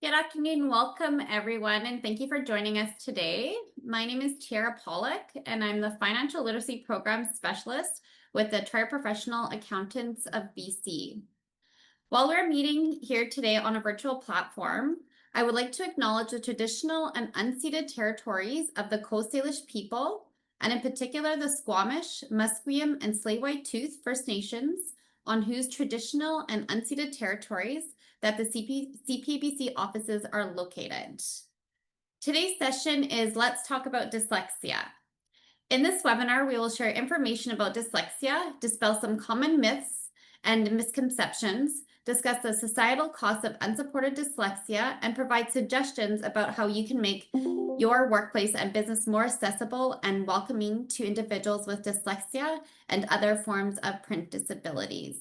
Good afternoon. Welcome, everyone, and thank you for joining us today. My name is Tiara Pollock, and I'm the Financial Literacy Program Specialist with the Chartered Professional Accountants of BC. While we're meeting here today on a virtual platform, I would like to acknowledge the traditional and unceded territories of the Coast Salish people, and in particular the Squamish, Musqueam, and Tsleil-Waututh First Nations, on whose traditional and unceded territories that the CPA BC offices are located. Today's session is Let's Talk About Dyslexia. In this webinar, we will share information about dyslexia, dispel some common myths and misconceptions, discuss the societal costs of unsupported dyslexia, and provide suggestions about how you can make your workplace and business more accessible and welcoming to individuals with dyslexia and other forms of print disabilities.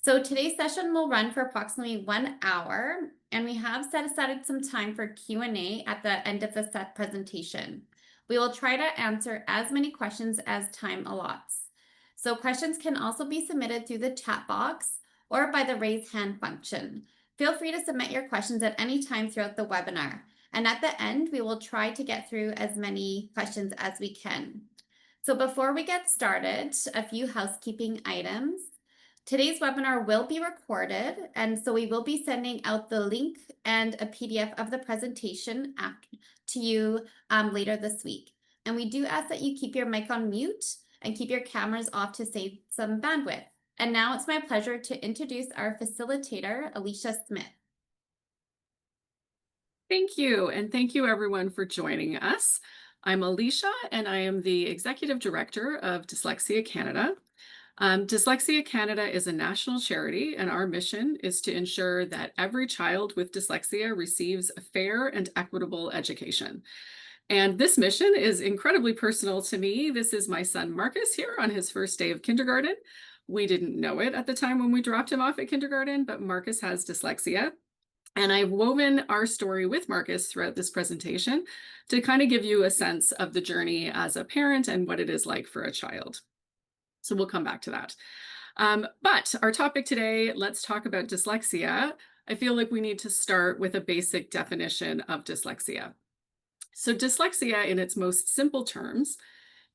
So today's session will run for approximately 1 hour, and we have set aside some time for Q&A at the end of the set presentation. We will try to answer as many questions as time allots. So questions can also be submitted through the chat box or by the raise hand function. Feel free to submit your questions at any time throughout the webinar. And at the end, we will try to get through as many questions as we can. So before we get started, a few housekeeping items. Today's webinar will be recorded, and so we will be sending out the link and a PDF of the presentation to you later this week. And we do ask that you keep your mic on mute and keep your cameras off to save some bandwidth. And now it's my pleasure to introduce our facilitator, Alicia Smith. Thank you, and thank you everyone for joining us. I'm Alicia, and I am the Executive Director of Dyslexia Canada. Dyslexia Canada is a national charity, and our mission is to ensure that every child with dyslexia receives a fair and equitable education. And this mission is incredibly personal to me. This is my son Marcus here on his first day of kindergarten. We didn't know it at the time when we dropped him off at kindergarten, but Marcus has dyslexia. And I've woven our story with Marcus throughout this presentation to kind of give you a sense of the journey as a parent and what it is like for a child. So we'll come back to that. But our topic today, let's talk about dyslexia. I feel like we need to start with a basic definition of dyslexia. So dyslexia, in its most simple terms,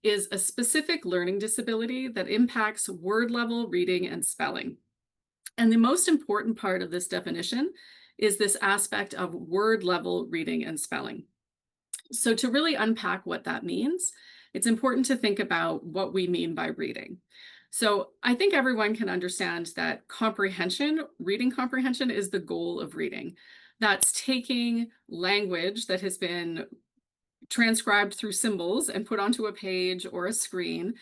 is a specific learning disability that impacts word-level reading and spelling. And the most important part of this definition is this aspect of word-level reading and spelling. So to really unpack what that means, it's important to think about what we mean by reading. So I think everyone can understand that reading comprehension is the goal of reading. That's taking language that has been transcribed through symbols and put onto a page or a screen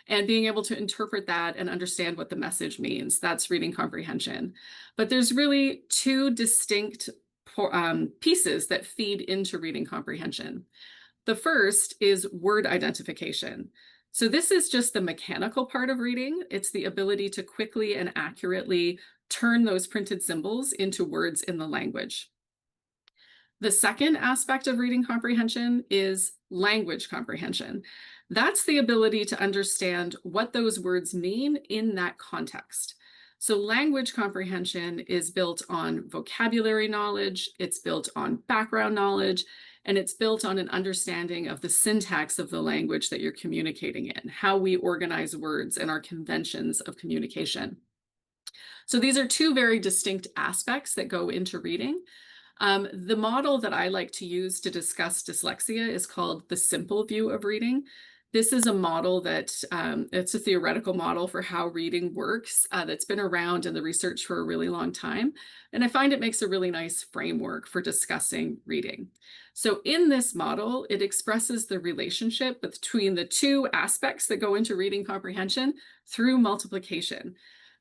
and being able to interpret that and understand what the message means. That's reading comprehension. But there's really two distinct pieces that feed into reading comprehension. The first is word identification. So this is just the mechanical part of reading. It's the ability to quickly and accurately turn those printed symbols into words in the language. The second aspect of reading comprehension is language comprehension. That's the ability to understand what those words mean in that context. So language comprehension is built on vocabulary knowledge, it's built on background knowledge, and it's built on an understanding of the syntax of the language that you're communicating in, how we organize words and our conventions of communication. So these are two very distinct aspects that go into reading. The model that I like to use to discuss dyslexia is called the simple view of reading. This is a model that it's a theoretical model for how reading works that's been around in the research for a really long time. And I find it makes a really nice framework for discussing reading. So in this model, it expresses the relationship between the two aspects that go into reading comprehension through multiplication.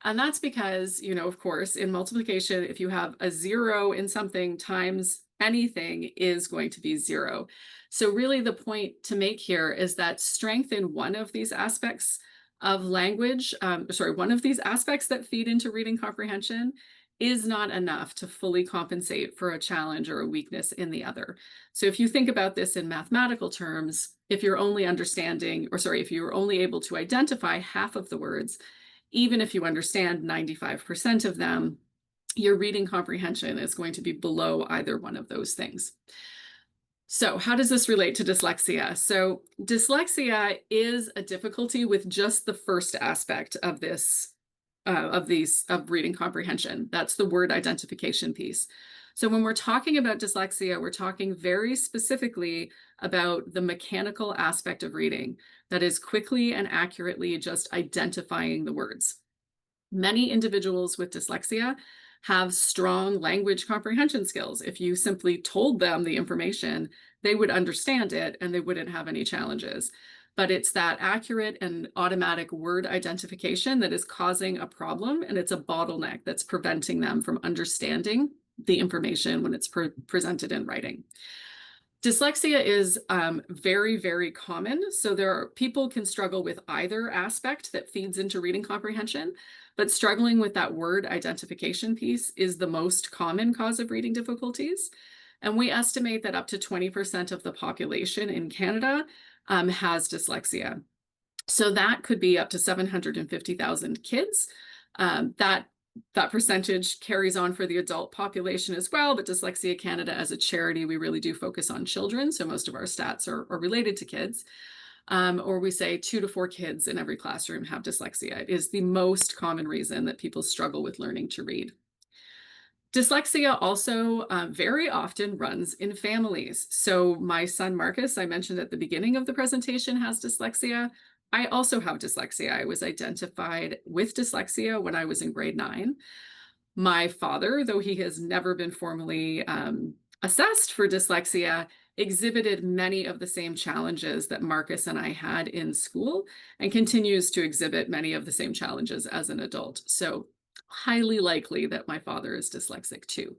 And that's because, of course, in multiplication, if you have a 0 in something times anything is going to be 0. So really the point to make here is that strength in one of these aspects of language, one of these aspects that feed into reading comprehension is not enough to fully compensate for a challenge or a weakness in the other. So if you think about this in mathematical terms, if you're only able to identify half of the words, even if you understand 95% of them, your reading comprehension is going to be below either one of those things. So how does this relate to dyslexia? So dyslexia is a difficulty with just the first aspect of this, of reading comprehension. That's the word identification piece. So when we're talking about dyslexia, we're talking very specifically about the mechanical aspect of reading, that is quickly and accurately just identifying the words. Many individuals with dyslexia have strong language comprehension skills. If you simply told them the information, they would understand it and they wouldn't have any challenges. But it's that accurate and automatic word identification that is causing a problem, and it's a bottleneck that's preventing them from understanding the information when it's presented in writing. Dyslexia is very, very common. So people can struggle with either aspect that feeds into reading comprehension, but struggling with that word identification piece is the most common cause of reading difficulties. And we estimate that up to 20% of the population in Canada has dyslexia. So that could be up to 750,000 kids. That percentage carries on for the adult population as well, but Dyslexia Canada, as a charity, we really do focus on children. So most of our stats are related to kids. Or we say 2 to 4 kids in every classroom have dyslexia. It is the most common reason that people struggle with learning to read. Dyslexia also very often runs in families. So my son Marcus, I mentioned at the beginning of the presentation, has dyslexia. I also have dyslexia. I was identified with dyslexia when I was in grade 9. My father, though he has never been formally assessed for dyslexia, exhibited many of the same challenges that Marcus and I had in school, and continues to exhibit many of the same challenges as an adult. So highly likely that my father is dyslexic too.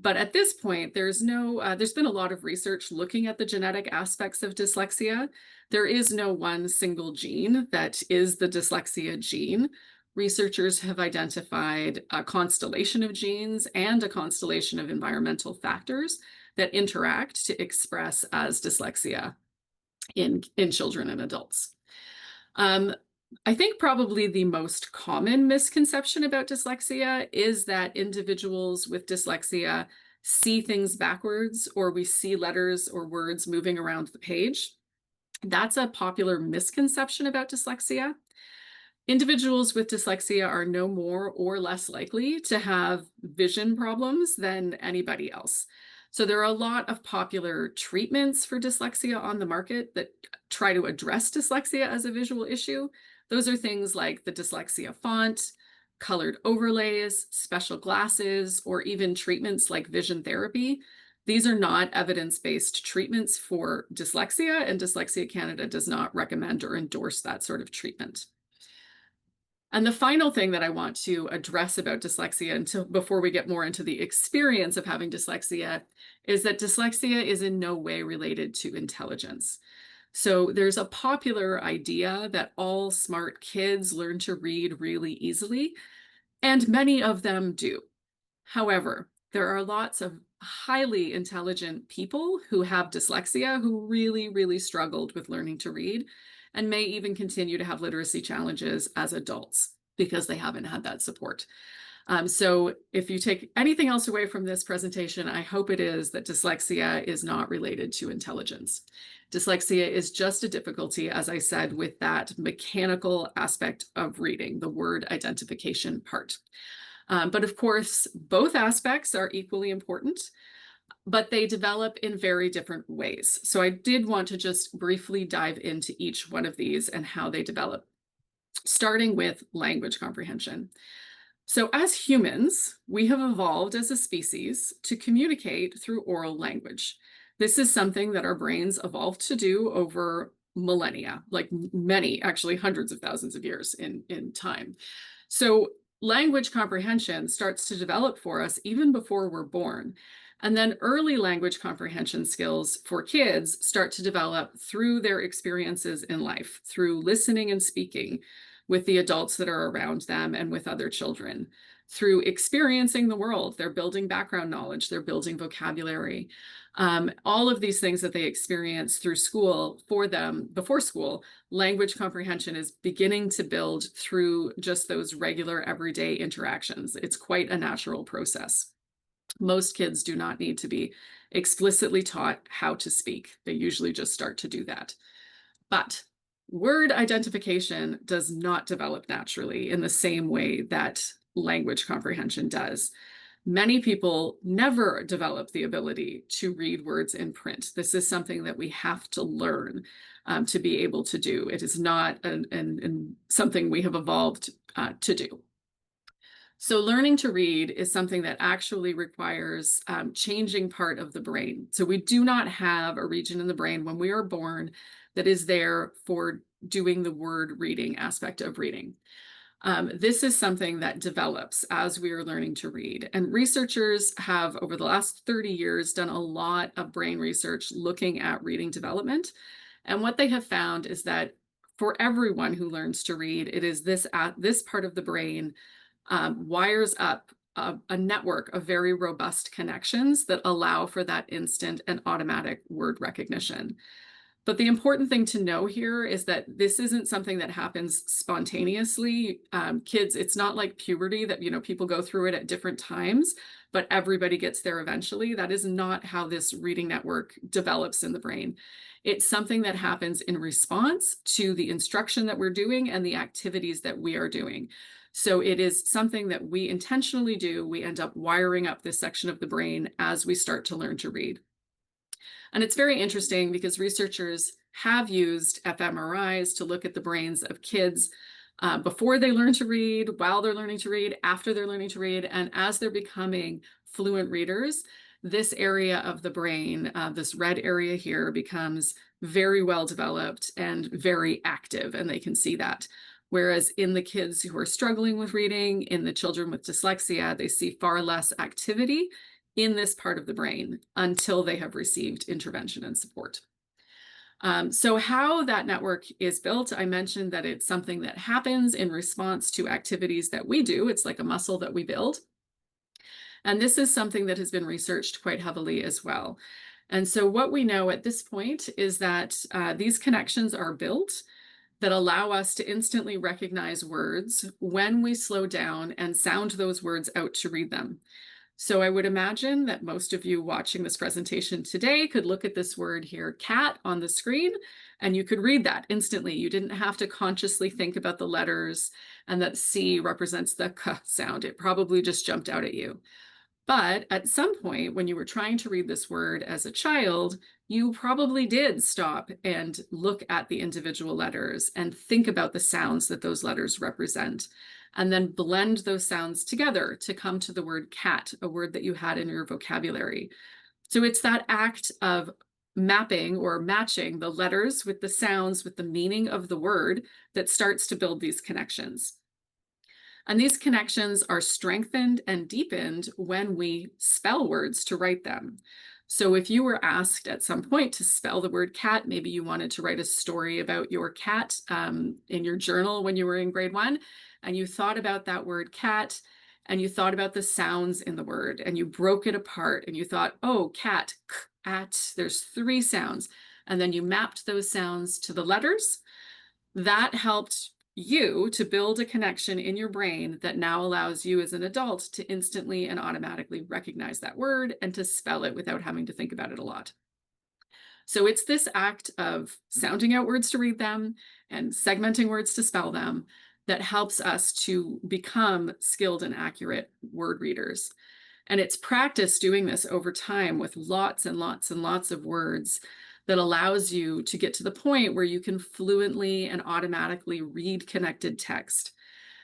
But at this point, there's been a lot of research looking at the genetic aspects of dyslexia. There is no one single gene that is the dyslexia gene. Researchers have identified a constellation of genes and a constellation of environmental factors that interact to express as dyslexia in children and adults. I think probably the most common misconception about dyslexia is that individuals with dyslexia see things backwards, or we see letters or words moving around the page. That's a popular misconception about dyslexia. Individuals with dyslexia are no more or less likely to have vision problems than anybody else. So there are a lot of popular treatments for dyslexia on the market that try to address dyslexia as a visual issue. Those are things like the dyslexia font, colored overlays, special glasses, or even treatments like vision therapy. These are not evidence-based treatments for dyslexia, and Dyslexia Canada does not recommend or endorse that sort of treatment. And the final thing that I want to address about dyslexia before we get more into the experience of having dyslexia is that dyslexia is in no way related to intelligence. So there's a popular idea that all smart kids learn to read really easily, and many of them do. However, there are lots of highly intelligent people who have dyslexia who really, really struggled with learning to read, and may even continue to have literacy challenges as adults because they haven't had that support. So if you take anything else away from this presentation, I hope it is that dyslexia is not related to intelligence. Dyslexia is just a difficulty, as I said, with that mechanical aspect of reading, the word identification part. But of course, both aspects are equally important, but they develop in very different ways. So I did want to just briefly dive into each one of these and how they develop, starting with language comprehension. So as humans, we have evolved as a species to communicate through oral language. This is something that our brains evolved to do over millennia, like many, actually hundreds of thousands of years in time. So language comprehension starts to develop for us even before we're born. And then early language comprehension skills for kids start to develop through their experiences in life, through listening and speaking with the adults that are around them and with other children. through experiencing the world. They're building background knowledge, they're building vocabulary. All of these things that they experience through school, for them before school, language comprehension is beginning to build through just those regular everyday interactions. It's quite a natural process. Most kids do not need to be explicitly taught how to speak. They usually just start to do that. But word identification does not develop naturally in the same way that language comprehension does. Many people never develop the ability to read words in print. This is something that we have to learn to be able to do. It is not something we have evolved to do. So learning to read is something that actually requires changing part of the brain. So we do not have a region in the brain when we are born that is there for doing the word reading aspect of reading. This is something that develops as we are learning to read. And researchers have, over the last 30 years, done a lot of brain research looking at reading development. And what they have found is that for everyone who learns to read, it is this part of the brain wires up a network of very robust connections that allow for that instant and automatic word recognition. But the important thing to know here is that this isn't something that happens spontaneously. Kids, it's not like puberty that, people go through it at different times, but everybody gets there eventually. That is not how this reading network develops in the brain. It's something that happens in response to the instruction that we're doing and the activities that we are doing. So it is something that we intentionally do. We end up wiring up this section of the brain as we start to learn to read. And it's very interesting because researchers have used fMRIs to look at the brains of kids before they learn to read, while they're learning to read, after they're learning to read, and as they're becoming fluent readers. This area of the brain, this red area here, becomes very well developed and very active, and they can see that. Whereas in the kids who are struggling with reading, in the children with dyslexia, they see far less activity in this part of the brain until they have received intervention and support. So how that network is built, I mentioned that it's something that happens in response to activities that we do. It's like a muscle that we build. And this is something that has been researched quite heavily as well. And so what we know at this point is that these connections are built that allow us to instantly recognize words when we slow down and sound those words out to read them. So I would imagine that most of you watching this presentation today could look at this word here, cat, on the screen, and you could read that instantly. You didn't have to consciously think about the letters and that C represents the K sound. It probably just jumped out at you. But at some point when you were trying to read this word as a child, you probably did stop and look at the individual letters and think about the sounds that those letters represent, and then blend those sounds together to come to the word cat, a word that you had in your vocabulary. So it's that act of mapping or matching the letters with the sounds with the meaning of the word that starts to build these connections. And these connections are strengthened and deepened when we spell words to write them. So if you were asked at some point to spell the word cat, maybe you wanted to write a story about your cat in your journal when you were in grade 1, and you thought about that word cat, and you thought about the sounds in the word, and you broke it apart, and you thought, oh, cat, at, there's 3 sounds. And then you mapped those sounds to the letters. That helped you to build a connection in your brain that now allows you as an adult to instantly and automatically recognize that word and to spell it without having to think about it a lot. So it's this act of sounding out words to read them and segmenting words to spell them that helps us to become skilled and accurate word readers. And it's practice doing this over time with lots and lots and lots of words that allows you to get to the point where you can fluently and automatically read connected text.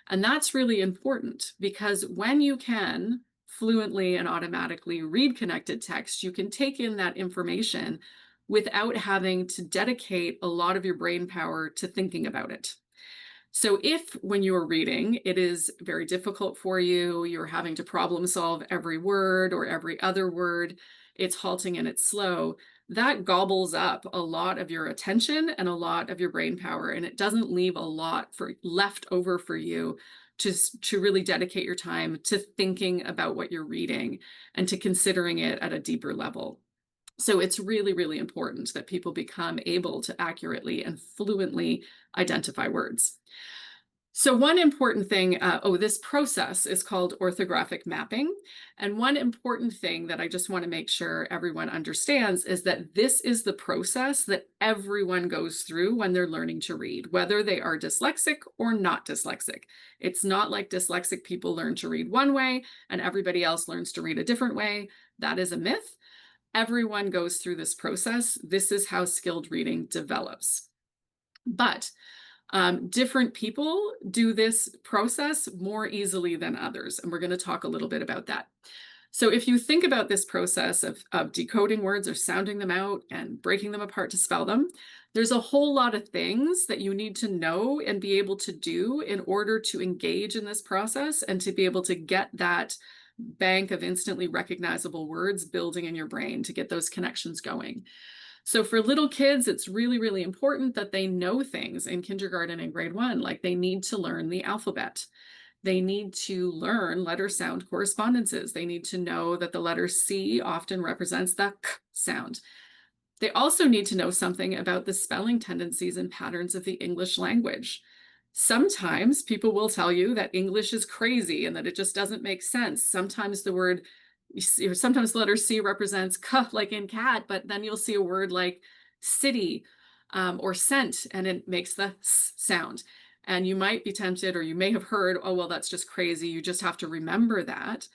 And that's really important because when you can fluently and automatically read connected text, you can take in that information without having to dedicate a lot of your brain power to thinking about it. So if when you are reading, it is very difficult for you, you're having to problem solve every word or every other word, it's halting and it's slow, that gobbles up a lot of your attention and a lot of your brain power, and it doesn't leave a lot left over for you to really dedicate your time to thinking about what you're reading and to considering it at a deeper level. So it's really, really important that people become able to accurately and fluently identify words. So one important thing, this process is called orthographic mapping. And one important thing that I just want to make sure everyone understands is that this is the process that everyone goes through when they're learning to read, whether they are dyslexic or not dyslexic. It's not like dyslexic people learn to read one way and everybody else learns to read a different way. That is a myth. Everyone goes through this process. This is how skilled reading develops. But different people do this process more easily than others, and we're going to talk a little bit about that. So if you think about this process of decoding words or sounding them out and breaking them apart to spell them, there's a whole lot of things that you need to know and be able to do in order to engage in this process and to be able to get that bank of instantly recognizable words building in your brain to get those connections going. So for little kids, it's really, really important that they know things in kindergarten and grade 1, like they need to learn the alphabet. They need to learn letter sound correspondences. They need to know that the letter C often represents the k sound. They also need to know something about the spelling tendencies and patterns of the English language. Sometimes people will tell you that English is crazy and that it just doesn't make sense. Sometimes sometimes the letter C represents k, like in cat, but then you'll see a word like city or scent, and it makes the s sound. And you might be tempted, or you may have heard, oh, well, that's just crazy. You just have to remember that.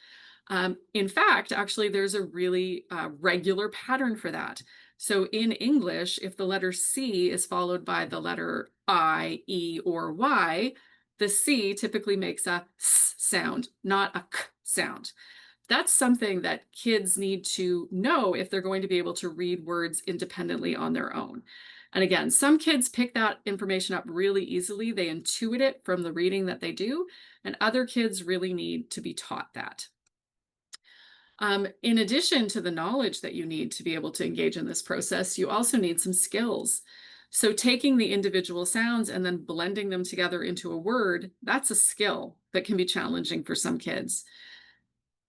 In fact, actually, there's a really regular pattern for that. So in English, if the letter C is followed by the letter I, E, or Y, the C typically makes a s sound, not a k sound. That's something that kids need to know if they're going to be able to read words independently on their own. And again, some kids pick that information up really easily. They intuit it from the reading that they do, and other kids really need to be taught that. In addition to the knowledge that you need to be able to engage in this process, you also need some skills. So taking the individual sounds and then blending them together into a word, that's a skill that can be challenging for some kids.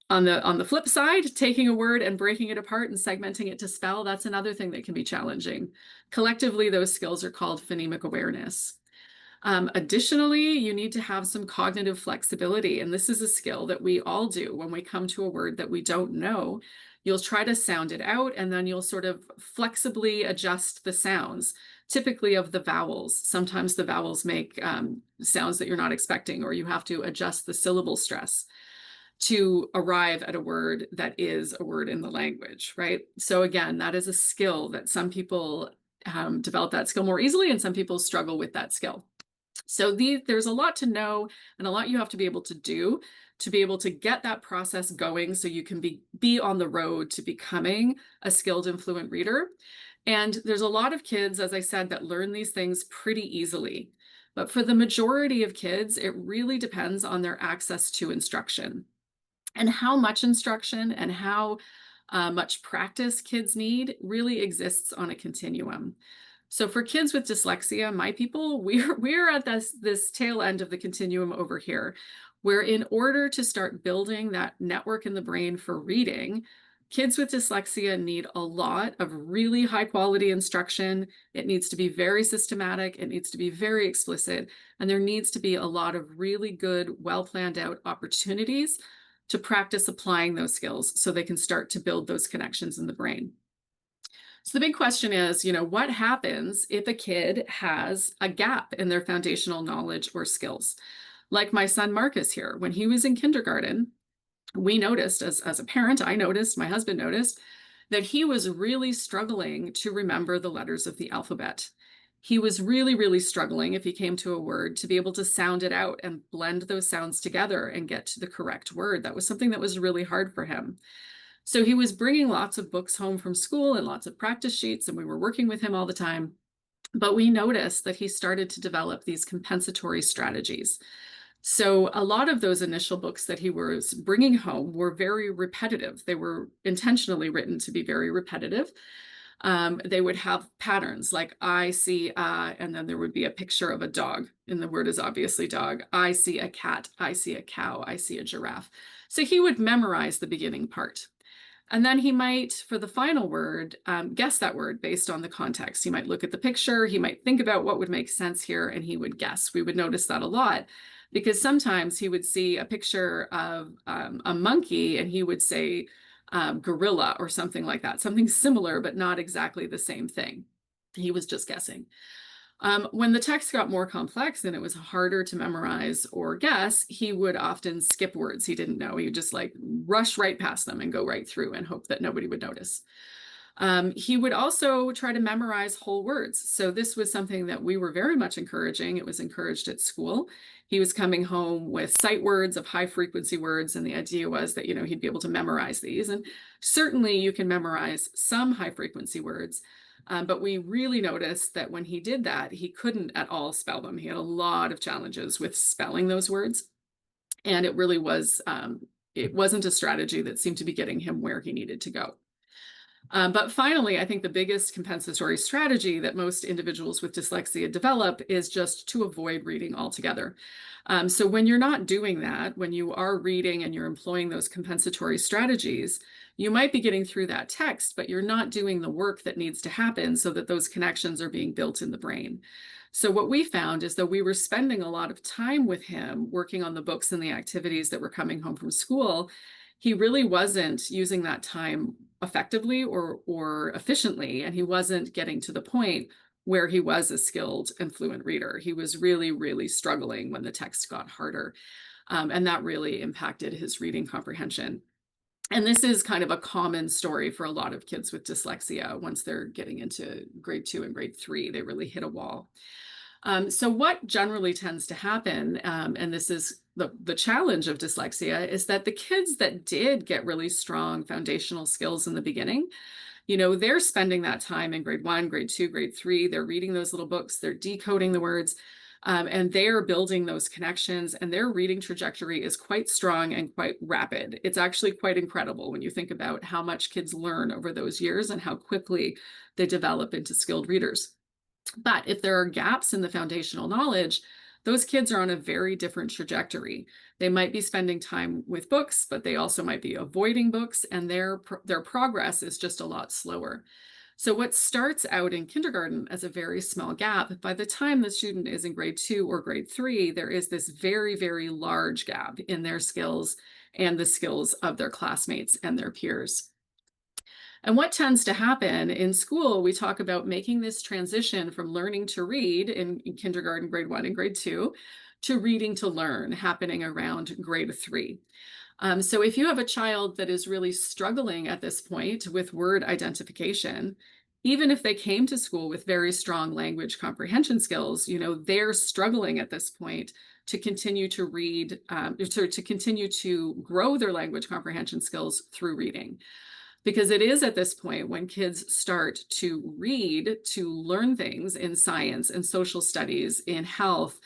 On the flip side, taking a word and breaking it apart and segmenting it to spell, that's another thing that can be challenging. Collectively, those skills are called phonemic awareness. Additionally, you need to have some cognitive flexibility, and this is a skill that we all do when we come to a word that we don't know. You'll try to sound it out, and then you'll sort of flexibly adjust the sounds, typically of the vowels. Sometimes the vowels make sounds that you're not expecting, or you have to adjust the syllable stress to arrive at a word that is a word in the language, right? So again, that is a skill that some people develop that skill more easily, and some people struggle with that skill. So there's a lot to know and a lot you have to be able to do to be able to get that process going so you can be on the road to becoming a skilled and fluent reader. And there's a lot of kids, as I said, that learn these things pretty easily. But for the majority of kids, it really depends on their access to instruction. And how much instruction and how much practice kids need really exists on a continuum. So for kids with dyslexia, my people, we're at this tail end of the continuum over here, where in order to start building that network in the brain for reading, kids with dyslexia need a lot of really high quality instruction. It needs to be very systematic. It needs to be very explicit. And there needs to be a lot of really good, well planned out opportunities to practice applying those skills so they can start to build those connections in the brain. So the big question is, what happens if a kid has a gap in their foundational knowledge or skills? Like my son Marcus here, when he was in kindergarten, we noticed, as a parent, I noticed, my husband noticed, that he was really struggling to remember the letters of the alphabet. He was really, really struggling, if he came to a word, to be able to sound it out and blend those sounds together and get to the correct word. That was something that was really hard for him. So he was bringing lots of books home from school and lots of practice sheets, and we were working with him all the time. But we noticed that he started to develop these compensatory strategies. So a lot of those initial books that he was bringing home were very repetitive. They were intentionally written to be very repetitive. They would have patterns like I see, and then there would be a picture of a dog, and the word is obviously dog. I see a cat, I see a cow, I see a giraffe. So he would memorize the beginning part. And then he might, for the final word, guess that word based on the context. He might look at the picture, he might think about what would make sense here, and he would guess. We would notice that a lot because sometimes he would see a picture of a monkey and he would say gorilla or something like that, something similar, but not exactly the same thing. He was just guessing. When the text got more complex and it was harder to memorize or guess, he would often skip words he didn't know. He would just like rush right past them and go right through and hope that nobody would notice. He would also try to memorize whole words. So this was something that we were very much encouraging. It was encouraged at school. He was coming home with sight words of high frequency words. And the idea was that, he'd be able to memorize these. And certainly you can memorize some high frequency words. But we really noticed that when he did that, he couldn't at all spell them. He had a lot of challenges with spelling those words. And it really was, it wasn't a strategy that seemed to be getting him where he needed to go. But finally, I think the biggest compensatory strategy that most individuals with dyslexia develop is just to avoid reading altogether. So when you're not doing that, when you are reading and you're employing those compensatory strategies, you might be getting through that text, but you're not doing the work that needs to happen so that those connections are being built in the brain. So what we found is that we were spending a lot of time with him working on the books and the activities that were coming home from school. He really wasn't using that time effectively or efficiently, and he wasn't getting to the point where he was a skilled and fluent reader. He was really, really struggling when the text got harder, and that really impacted his reading comprehension. And this is kind of a common story for a lot of kids with dyslexia. Once they're getting into grade 2 and grade 3, they really hit a wall. So what generally tends to happen, and this is the challenge of dyslexia, is that the kids that did get really strong foundational skills in the beginning, they're spending that time in grade 1, grade 2, grade 3. They're reading those little books, they're decoding the words, and they're building those connections, and their reading trajectory is quite strong and quite rapid. It's actually quite incredible when you think about how much kids learn over those years and how quickly they develop into skilled readers. But if there are gaps in the foundational knowledge, those kids are on a very different trajectory. They might be spending time with books, but they also might be avoiding books, and their progress is just a lot slower. So what starts out in kindergarten as a very small gap, by the time the student is in grade 2 or grade 3, there is this very, very large gap in their skills and the skills of their classmates and their peers. And what tends to happen in school, we talk about making this transition from learning to read in kindergarten, grade 1 and grade 2, to reading to learn happening around grade 3. So if you have a child that is really struggling at this point with word identification, even if they came to school with very strong language comprehension skills, they're struggling at this point to continue to read, to continue to grow their language comprehension skills through reading. Because it is at this point when kids start to read, to learn things in science and social studies, in health,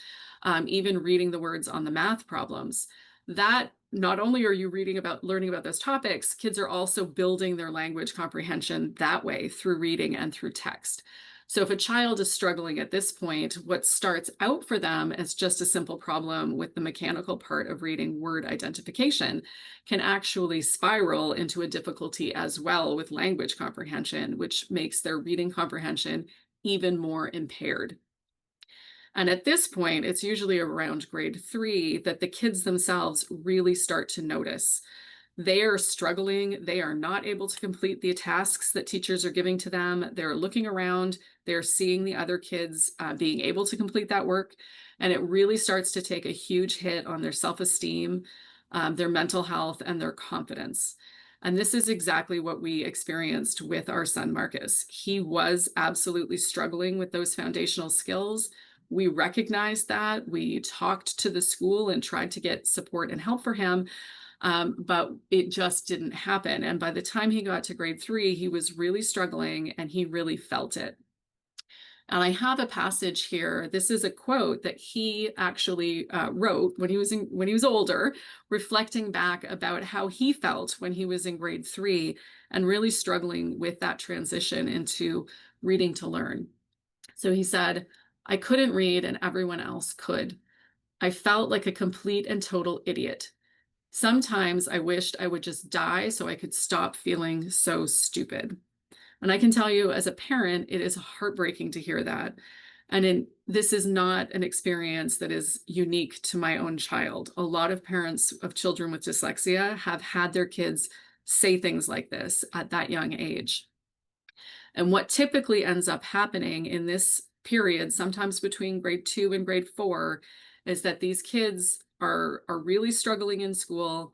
even reading the words on the math problems, that not only are you learning about those topics, kids are also building their language comprehension that way through reading and through text. So if a child is struggling at this point, what starts out for them as just a simple problem with the mechanical part of reading word identification can actually spiral into a difficulty as well with language comprehension, which makes their reading comprehension even more impaired. And at this point, it's usually around grade 3 that the kids themselves really start to notice. They are struggling. They are not able to complete the tasks that teachers are giving to them. They're looking around. They're seeing the other kids being able to complete that work. And it really starts to take a huge hit on their self-esteem, their mental health, and their confidence. And this is exactly what we experienced with our son, Marcus. He was absolutely struggling with those foundational skills. We recognized that. We talked to the school and tried to get support and help for him. But it just didn't happen. And by the time he got to grade 3, he was really struggling and he really felt it. And I have a passage here. This is a quote that he actually wrote when he was older, reflecting back about how he felt when he was in grade 3 and really struggling with that transition into reading to learn. So he said, "I couldn't read and everyone else could. I felt like a complete and total idiot. Sometimes I wished I would just die so I could stop feeling so stupid." And I can tell you as a parent, it is heartbreaking to hear that. This is not an experience that is unique to my own child. A lot of parents of children with dyslexia have had their kids say things like this at that young age. And what typically ends up happening in this period, sometimes between grade 2 and grade 4, is that these kids are really struggling in school.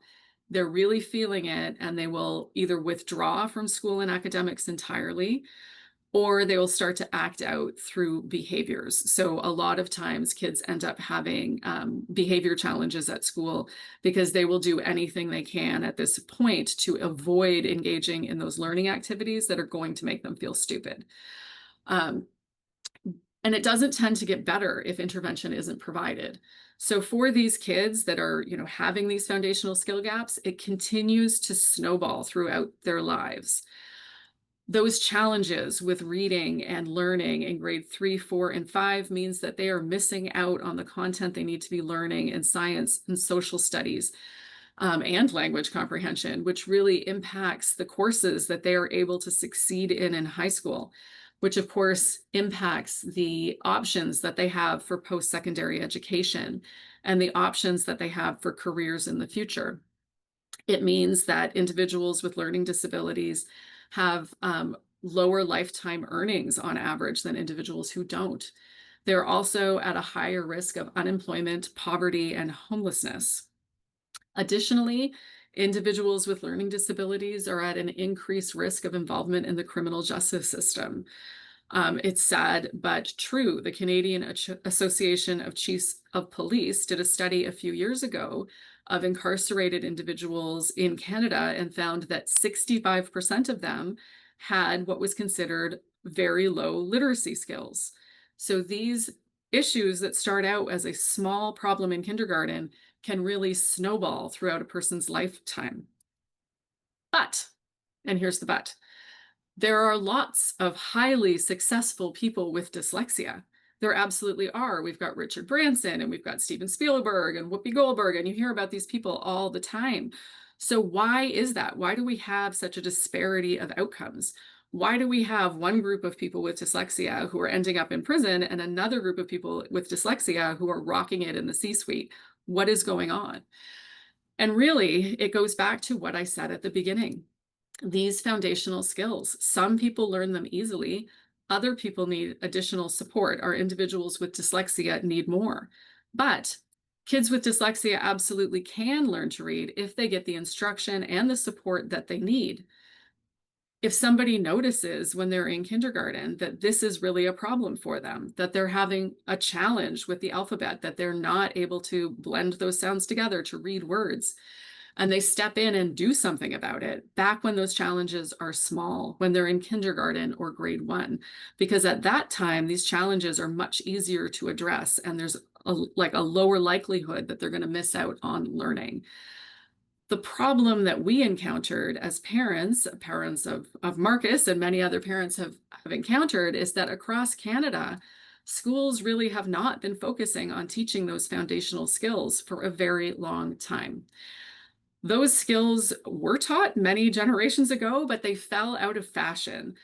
They're really feeling it, and they will either withdraw from school and academics entirely, or they will start to act out through behaviors. So a lot of times kids end up having behavior challenges at school because they will do anything they can at this point to avoid engaging in those learning activities that are going to make them feel stupid. Um, and it doesn't tend to get better if intervention isn't provided. So for these kids that are, having these foundational skill gaps, it continues to snowball throughout their lives. Those challenges with reading and learning in grade 3, 4, and 5 means that they are missing out on the content they need to be learning in science and social studies, and language comprehension, which really impacts the courses that they are able to succeed in high school, which of course impacts the options that they have for post-secondary education and the options that they have for careers in the future. It means that individuals with learning disabilities have lower lifetime earnings on average than individuals who don't. They're also at a higher risk of unemployment, poverty, and homelessness. Additionally, individuals with learning disabilities are at an increased risk of involvement in the criminal justice system. It's sad but true. The Canadian Association of Chiefs of Police did a study a few years ago of incarcerated individuals in Canada and found that 65% of them had what was considered very low literacy skills. So these issues that start out as a small problem in kindergarten can really snowball throughout a person's lifetime. But, and here's the but, there are lots of highly successful people with dyslexia. There absolutely are. We've got Richard Branson and we've got Steven Spielberg and Whoopi Goldberg, and you hear about these people all the time. So why is that? Why do we have such a disparity of outcomes? Why do we have one group of people with dyslexia who are ending up in prison and another group of people with dyslexia who are rocking it in the C-suite? What is going on? And really, it goes back to what I said at the beginning. These foundational skills, some people learn them easily, other people need additional support. Our individuals with dyslexia need more. But kids with dyslexia absolutely can learn to read if they get the instruction and the support that they need. If somebody notices when they're in kindergarten that this is really a problem for them, that they're having a challenge with the alphabet, that they're not able to blend those sounds together to read words, and they step in and do something about it back when those challenges are small, when they're in kindergarten or grade 1, because at that time, these challenges are much easier to address, and there's a lower likelihood that they're going to miss out on learning. The problem that we encountered as parents of Marcus and many other parents have encountered is that across Canada, schools really have not been focusing on teaching those foundational skills for a very long time. Those skills were taught many generations ago, but they fell out of fashion,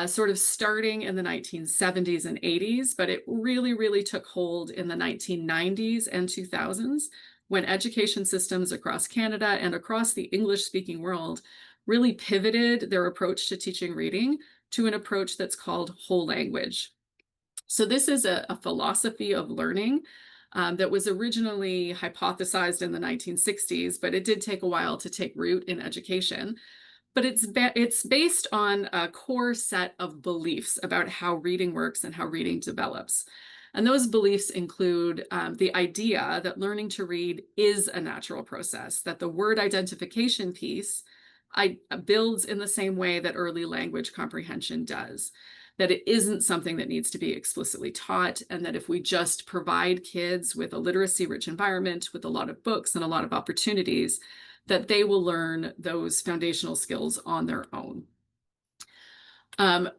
sort of starting in the 1970s and 80s, but it really, really took hold in the 1990s and 2000s when education systems across Canada and across the English-speaking world really pivoted their approach to teaching reading to an approach that's called whole language. So this is a philosophy of learning that was originally hypothesized in the 1960s, but it did take a while to take root in education. But it's based on a core set of beliefs about how reading works and how reading develops. And those beliefs include the idea that learning to read is a natural process, that the word identification piece builds in the same way that early language comprehension does. that it isn't something that needs to be explicitly taught, and that if we just provide kids with a literacy-rich environment with a lot of books and a lot of opportunities, that they will learn those foundational skills on their own.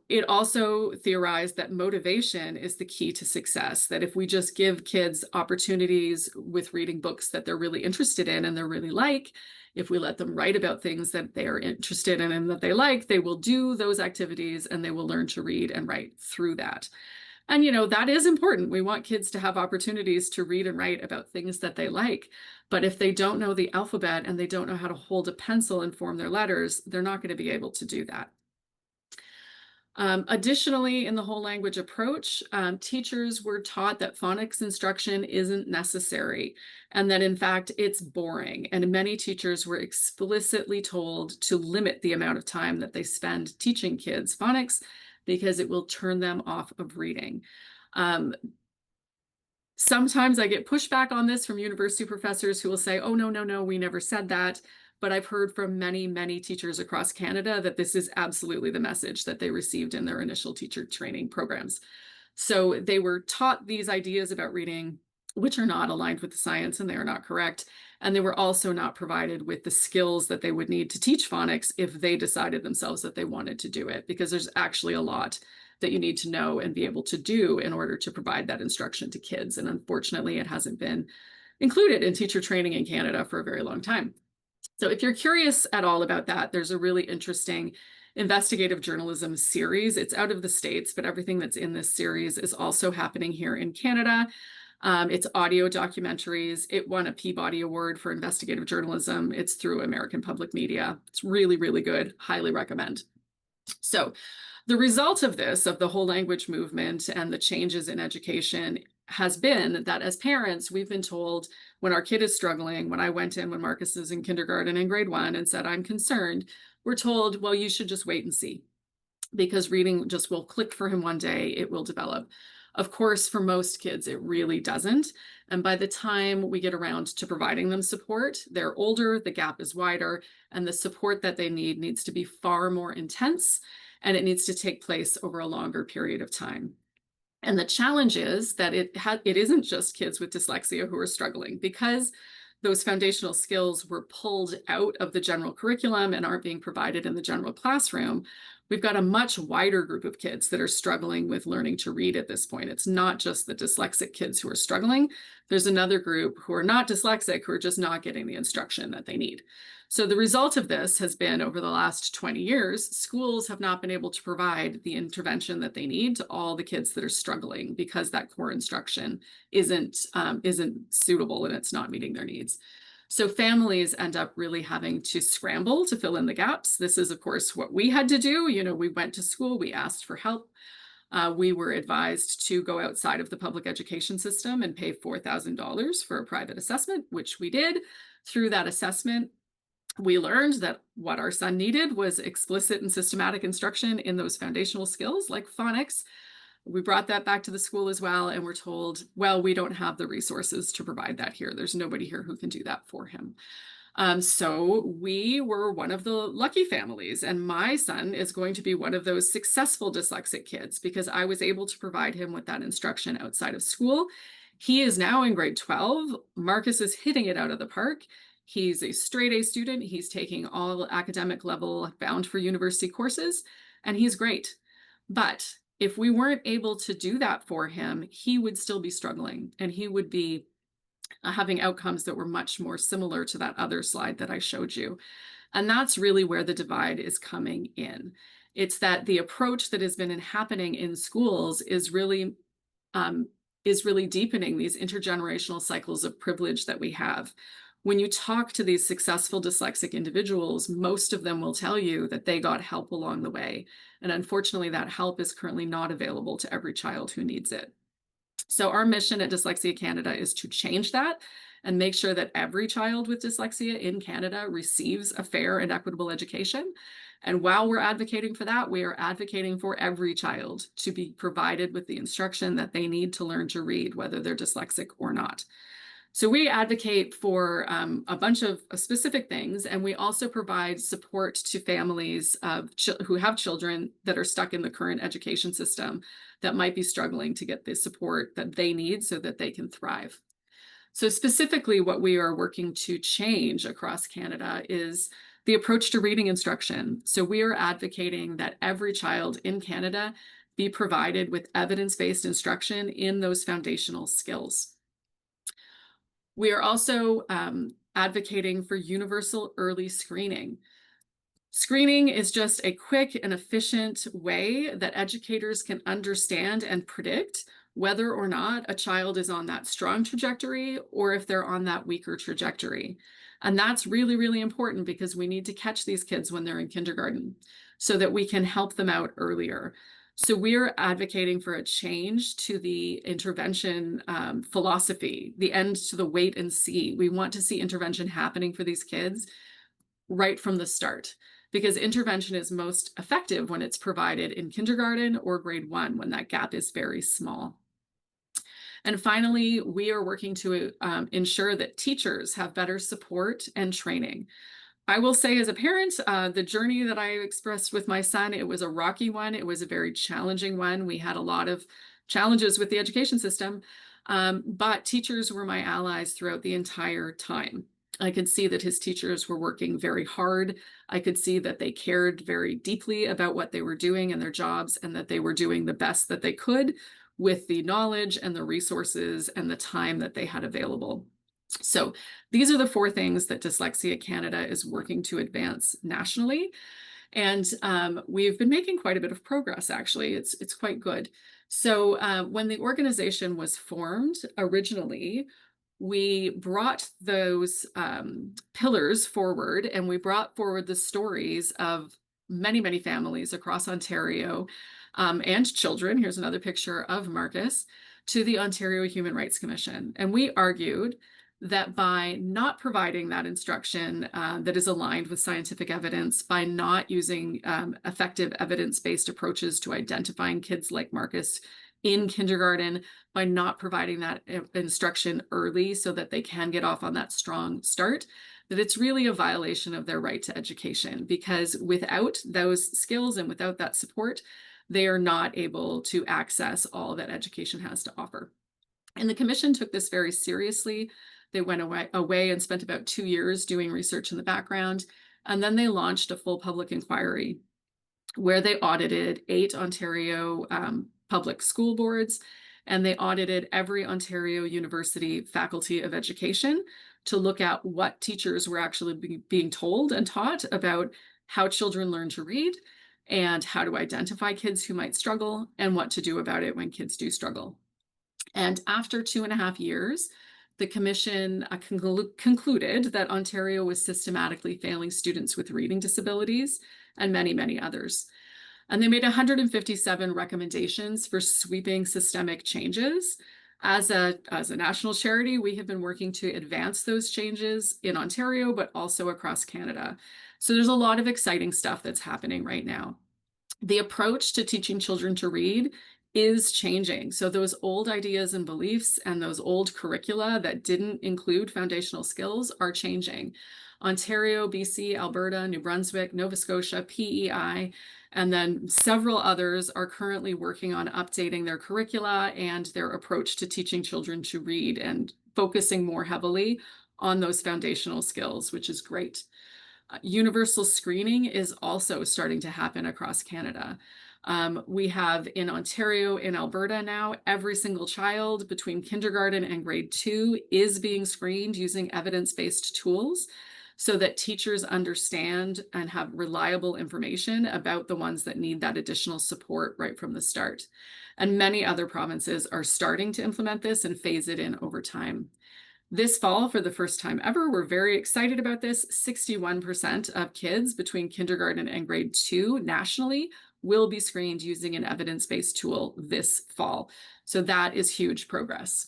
It also theorized that motivation is the key to success, that if we just give kids opportunities with reading books that they're really interested in and they're really like, if we let them write about things that they are interested in and that they like, they will do those activities and they will learn to read and write through that. And, that is important. We want kids to have opportunities to read and write about things that they like. But if they don't know the alphabet and they don't know how to hold a pencil and form their letters, they're not going to be able to do that. Additionally, in the whole language approach, teachers were taught that phonics instruction isn't necessary and that in fact it's boring. And many teachers were explicitly told to limit the amount of time that they spend teaching kids phonics because it will turn them off of reading. Sometimes I get pushback on this from university professors who will say, oh, no, we never said that. But I've heard from many, many teachers across Canada that this is absolutely the message that they received in their initial teacher training programs. So they were taught these ideas about reading, which are not aligned with the science and they are not correct. And they were also not provided with the skills that they would need to teach phonics if they decided themselves that they wanted to do it, because there's actually a lot that you need to know and be able to do in order to provide that instruction to kids. And unfortunately, it hasn't been included in teacher training in Canada for a very long time. So if you're curious at all about that, there's a really interesting investigative journalism series. It's out of the States, but everything that's in this series is also happening here in Canada. It's audio documentaries. It won a Peabody Award for investigative journalism. It's through American Public Media. It's really, really good. Highly recommend. So the result of this, of the whole language movement and the changes in education, has been that as parents, we've been told when our kid is struggling, when I went in when Marcus is in kindergarten in grade 1 and said, I'm concerned, we're told, well, you should just wait and see, because reading just will click for him one day, it will develop. Of course, for most kids, it really doesn't. And by the time we get around to providing them support, they're older, the gap is wider, and the support that they need needs to be far more intense, and it needs to take place over a longer period of time. And the challenge is that it isn't just kids with dyslexia who are struggling, because those foundational skills were pulled out of the general curriculum and aren't being provided in the general classroom. We've got a much wider group of kids that are struggling with learning to read at this point. It's not just the dyslexic kids who are struggling. There's another group who are not dyslexic who are just not getting the instruction that they need. So the result of this has been, over the last 20 years, schools have not been able to provide the intervention that they need to all the kids that are struggling, because that core instruction isn't suitable and it's not meeting their needs. So families end up really having to scramble to fill in the gaps. This is, of course, what we had to do. We went to school, we asked for help. We were advised to go outside of the public education system and pay $4,000 for a private assessment, which we did. Through that assessment, we learned that what our son needed was explicit and systematic instruction in those foundational skills like phonics. We brought that back to the school as well, and we're told, well, we don't have the resources to provide that here. There's nobody here who can do that for him. So we were one of the lucky families, and my son is going to be one of those successful dyslexic kids because I was able to provide him with that instruction outside of school. He is now in grade 12. Marcus is hitting it out of the park. He's a straight A student. He's taking all academic level bound for university courses, and he's great. But if we weren't able to do that for him, he would still be struggling, and he would be having outcomes that were much more similar to that other slide that I showed you. And that's really where the divide is coming in. It's that the approach that has been happening in schools is really deepening these intergenerational cycles of privilege that we have. When you talk to these successful dyslexic individuals, most of them will tell you that they got help along the way. And unfortunately, that help is currently not available to every child who needs it. So our mission at Dyslexia Canada is to change that and make sure that every child with dyslexia in Canada receives a fair and equitable education. And while we're advocating for that, we are advocating for every child to be provided with the instruction that they need to learn to read, whether they're dyslexic or not. So we advocate for a bunch of specific things, and we also provide support to families who have children that are stuck in the current education system that might be struggling to get the support that they need so that they can thrive. So specifically, what we are working to change across Canada is the approach to reading instruction. So we are advocating that every child in Canada be provided with evidence-based instruction in those foundational skills. We are also advocating for universal early screening. Screening is just a quick and efficient way that educators can understand and predict whether or not a child is on that strong trajectory or if they're on that weaker trajectory. And that's really, really important because we need to catch these kids when they're in kindergarten so that we can help them out earlier. So we're advocating for a change to the intervention philosophy, the end to the wait and see. We want to see intervention happening for these kids right from the start, because intervention is most effective when it's provided in kindergarten or grade 1, when that gap is very small. And finally, we are working to ensure that teachers have better support and training. I will say, as a parent, the journey that I expressed with my son, it was a rocky one. It was a very challenging one. We had a lot of challenges with the education system, but teachers were my allies throughout the entire time. I could see that his teachers were working very hard. I could see that they cared very deeply about what they were doing and their jobs, and that they were doing the best that they could with the knowledge and the resources and the time that they had available. So these are the 4 things that Dyslexia Canada is working to advance nationally. And we've been making quite a bit of progress, actually. It's quite good. So when the organization was formed originally, we brought those pillars forward, and we brought forward the stories of many, many families across Ontario and children. Here's another picture of Marcus, to the Ontario Human Rights Commission. And we argued that by not providing that instruction that is aligned with scientific evidence, by not using effective evidence-based approaches to identifying kids like Marcus in kindergarten, by not providing that instruction early so that they can get off on that strong start, that it's really a violation of their right to education, because without those skills and without that support, they are not able to access all that education has to offer. And the commission took this very seriously. They went away and spent about 2 years doing research in the background. And then they launched a full public inquiry where they audited 8 Ontario public school boards, and they audited every Ontario university faculty of education to look at what teachers were actually being told and taught about how children learn to read, and how to identify kids who might struggle, and what to do about it when kids do struggle. And after 2.5 years, the commission concluded that Ontario was systematically failing students with reading disabilities and many, many others. And they made 157 recommendations for sweeping systemic changes. As a national charity, we have been working to advance those changes in Ontario, but also across Canada. So there's a lot of exciting stuff that's happening right now. The approach to teaching children to read is changing. So those old ideas and beliefs and those old curricula that didn't include foundational skills are changing. Ontario, BC, Alberta, New Brunswick, Nova Scotia, PEI, and then several others are currently working on updating their curricula and their approach to teaching children to read, and focusing more heavily on those foundational skills, which is great. Universal screening is also starting to happen across Canada. We have in Ontario, in Alberta now, every single child between kindergarten and grade 2 is being screened using evidence-based tools, so that teachers understand and have reliable information about the ones that need that additional support right from the start. And many other provinces are starting to implement this and phase it in over time. This fall, for the first time ever, we're very excited about this. 61% of kids between kindergarten and grade 2 nationally will be screened using an evidence-based tool this fall. So that is huge progress.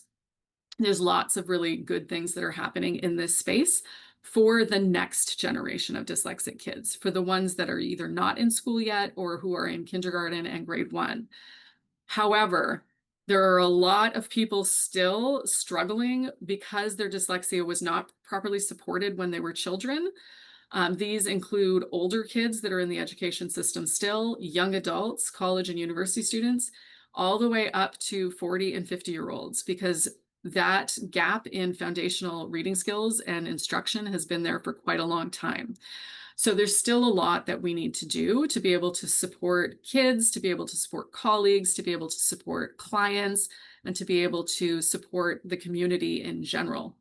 There's lots of really good things that are happening in this space for the next generation of dyslexic kids, for the ones that are either not in school yet or who are in kindergarten and grade 1. However, There are a lot of people still struggling because their dyslexia was not properly supported when they were children. These include older kids that are in the education system still, young adults, college and university students, all the way up to 40 and 50-year-olds, because that gap in foundational reading skills and instruction has been there for quite a long time. So there's still a lot that we need to do to be able to support kids, to be able to support colleagues, to be able to support clients, and to be able to support the community in general.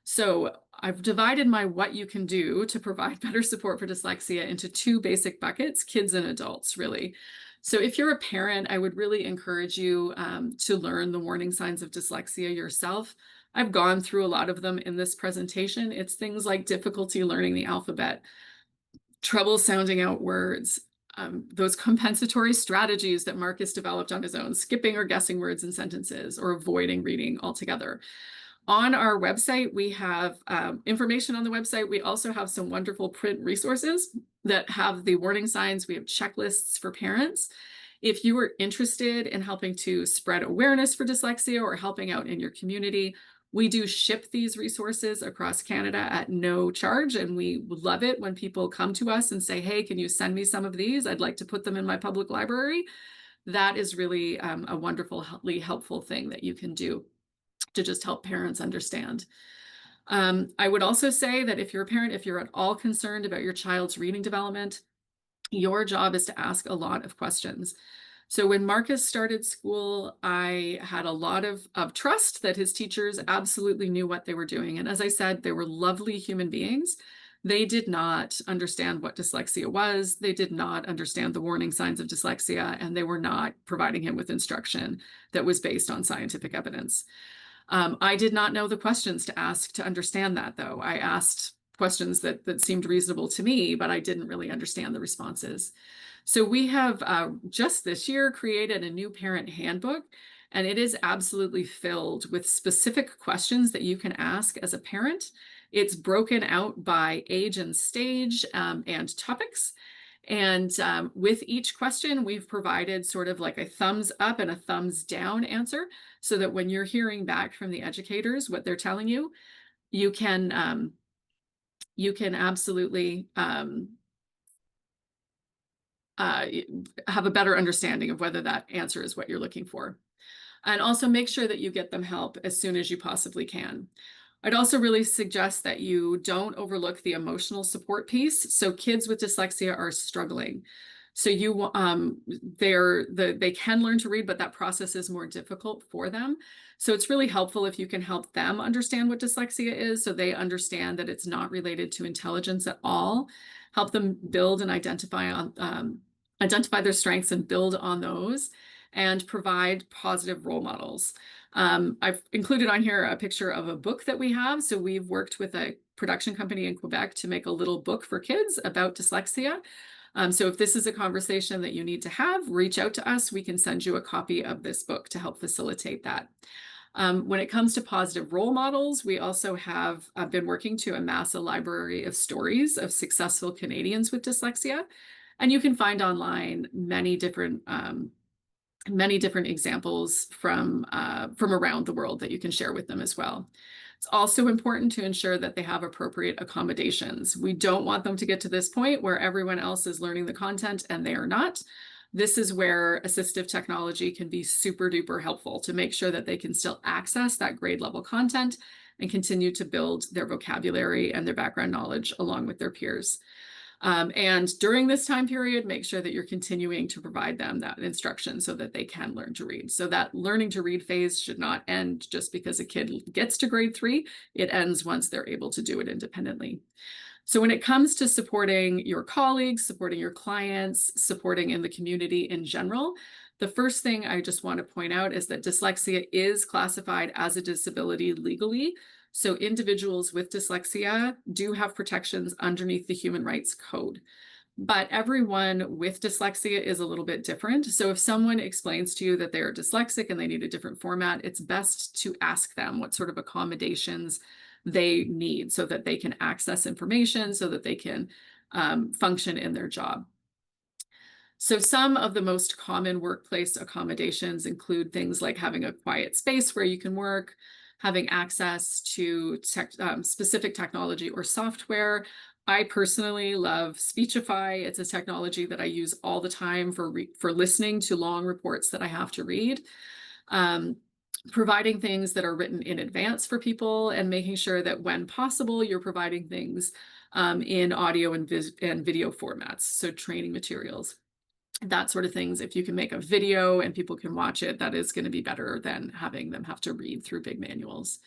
So I've divided my what you can do to provide better support for dyslexia into two basic buckets, kids and adults, really. So if you're a parent, I would really encourage you to learn the warning signs of dyslexia yourself. I've gone through a lot of them in this presentation. It's things like difficulty learning the alphabet, trouble sounding out words, those compensatory strategies that Marcus developed on his own, skipping or guessing words and sentences, or avoiding reading altogether. On our website, we have information on the website. We also have some wonderful print resources that have the warning signs. We have checklists for parents. If you are interested in helping to spread awareness for dyslexia or helping out in your community, we do ship these resources across Canada at no charge, and we love it when people come to us and say, hey, can you send me some of these? I'd like to put them in my public library. That is really a wonderfully helpful thing that you can do to just help parents understand. I would also say that if you're a parent, if you're at all concerned about your child's reading development, your job is to ask a lot of questions. So when Marcus started school, I had a lot of trust that his teachers absolutely knew what they were doing. And as I said, they were lovely human beings. They did not understand what dyslexia was. They did not understand the warning signs of dyslexia, and they were not providing him with instruction that was based on scientific evidence. I did not know the questions to ask to understand that, though. I asked questions that seemed reasonable to me, but I didn't really understand the responses. So we have just this year created a new parent handbook, and it is absolutely filled with specific questions that you can ask as a parent. It's broken out by age and stage and topics. And with each question, we've provided sort of like a thumbs up and a thumbs down answer, so that when you're hearing back from the educators what they're telling you, you can absolutely have a better understanding of whether that answer is what you're looking for. And also make sure that you get them help as soon as you possibly can. I'd also really suggest that you don't overlook the emotional support piece. So kids with dyslexia are struggling. So they can learn to read, but that process is more difficult for them. So it's really helpful if you can help them understand what dyslexia is, so they understand that it's not related to intelligence at all. Help them build and identify their strengths and build on those, and provide positive role models. I've included on here a picture of a book that we have. So we've worked with a production company in Quebec to make a little book for kids about dyslexia. So if this is a conversation that you need to have, reach out to us. We can send you a copy of this book to help facilitate that. When it comes to positive role models, we also have been working to amass a library of stories of successful Canadians with dyslexia. And you can find online many different examples from around the world that you can share with them as well. It's also important to ensure that they have appropriate accommodations. We don't want them to get to this point where everyone else is learning the content and they are not. This is where assistive technology can be super duper helpful to make sure that they can still access that grade level content and continue to build their vocabulary and their background knowledge along with their peers. And during this time period, make sure that you're continuing to provide them that instruction so that they can learn to read. So that learning to read phase should not end just because a kid gets to grade 3. It ends once they're able to do it independently. So when it comes to supporting your colleagues, supporting your clients, supporting in the community in general, the first thing I just want to point out is that dyslexia is classified as a disability legally. So individuals with dyslexia do have protections underneath the Human Rights Code. But everyone with dyslexia is a little bit different. So if someone explains to you that they are dyslexic and they need a different format, it's best to ask them what sort of accommodations they need so that they can access information, so that they can function in their job. So some of the most common workplace accommodations include things like having a quiet space where you can work, having access to specific technology or software. I personally love Speechify. It's a technology that I use all the time for listening to long reports that I have to read. Um, Providing things that are written in advance for people and making sure that when possible, you're providing things in audio and video formats, so training materials, that sort of things. If you can make a video and people can watch it, that is going to be better than having them have to read through big manuals.